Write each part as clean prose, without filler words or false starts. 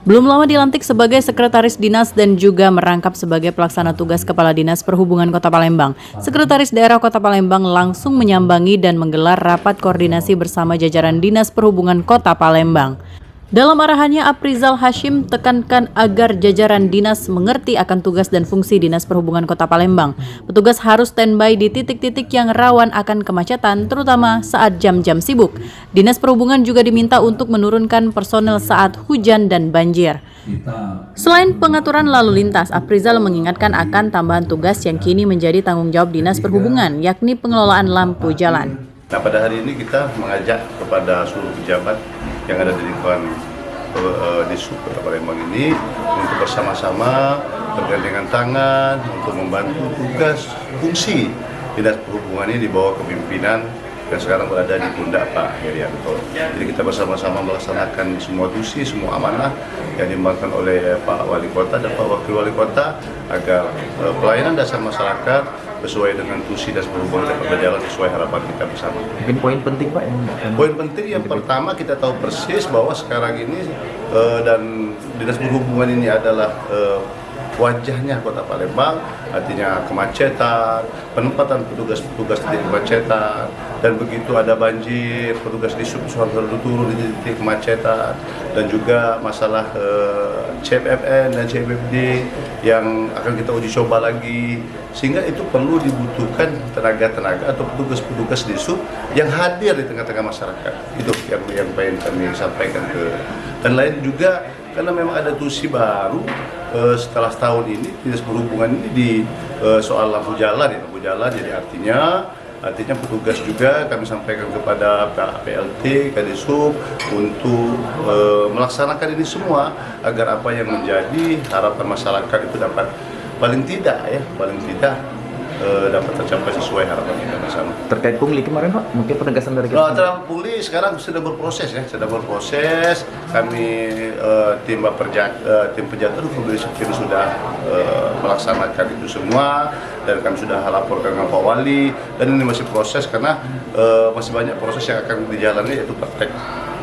Belum lama dilantik sebagai sekretaris dinas dan juga merangkap sebagai pelaksana tugas Kepala Dinas Perhubungan Kota Palembang. Sekretaris Daerah Kota Palembang langsung menyambangi dan menggelar rapat koordinasi bersama jajaran Dinas Perhubungan Kota Palembang. Dalam arahannya, Aprizal Hashim tekankan agar jajaran dinas mengerti akan tugas dan fungsi Dinas Perhubungan Kota Palembang. Petugas harus standby di titik-titik yang rawan akan kemacetan, terutama saat jam-jam sibuk. Dinas Perhubungan juga diminta untuk menurunkan personel saat hujan dan banjir. Selain pengaturan lalu lintas, Aprizal mengingatkan akan tambahan tugas yang kini menjadi tanggung jawab Dinas Perhubungan, yakni pengelolaan lampu jalan. Nah, pada hari ini kita mengajak kepada seluruh pejabat yang ada di lingkungan di Kota Palembang ini untuk bersama-sama bergandengan tangan untuk membantu tugas fungsi Dinas Perhubungan ini di bawah kepemimpinan yang sekarang berada di pundak Pak Herianto. Jadi kita bersama-sama melaksanakan semua tusi, semua amanah yang diembankan oleh Pak Wali Kota dan Pak Wakil Wali Kota agar pelayanan dasar masyarakat sesuai dengan tusi dan perhubungan dapat berjalan sesuai harapan kita bersama. Mungkin poin penting Pak Poin penting yang pertama, kita tahu persis bahwa sekarang ini dan Dinas Perhubungan ini adalah wajahnya Kota Palembang, artinya kemacetan, penempatan petugas-petugas di titik kemacetan, dan begitu ada banjir, petugas di sub harus turun di titik kemacetan, dan juga masalah CFFN dan CFFD yang akan kita uji coba lagi, sehingga itu perlu dibutuhkan tenaga-tenaga atau petugas-petugas di sub yang hadir di tengah-tengah masyarakat. Itu yang pengen kami sampaikan dan lain juga, karena memang ada tusi baru setelah setahun ini Dinas Perhubungan ini di soal lampu jalan, jadi artinya petugas juga kami sampaikan kepada PLT, Kadisub untuk melaksanakan ini semua agar apa yang menjadi harapan masyarakat itu dapat paling tidak dapat tercapai sesuai harapan kita bersama. Terkait pungli kemarin Pak, mungkin penegasan dari kita. Terhadap pungli sekarang sedang berproses. Kami tim penjaga pungli sipil sudah melaksanakan itu semua dan kami sudah laporkan dengan Pak Wali, dan ini masih proses karena masih banyak proses yang akan dijalani, yaitu praktek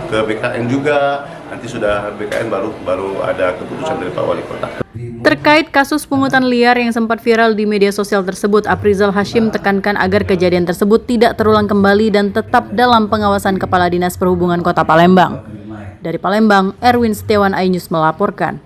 ke BKN juga. Nanti sudah BKN baru ada keputusan dari Pak Wali Kota. Terkait kasus pungutan liar yang sempat viral di media sosial tersebut, Aprizal Hashim tekankan agar kejadian tersebut tidak terulang kembali dan tetap dalam pengawasan Kepala Dinas Perhubungan Kota Palembang. Dari Palembang, Erwin Setiawan, iNews melaporkan.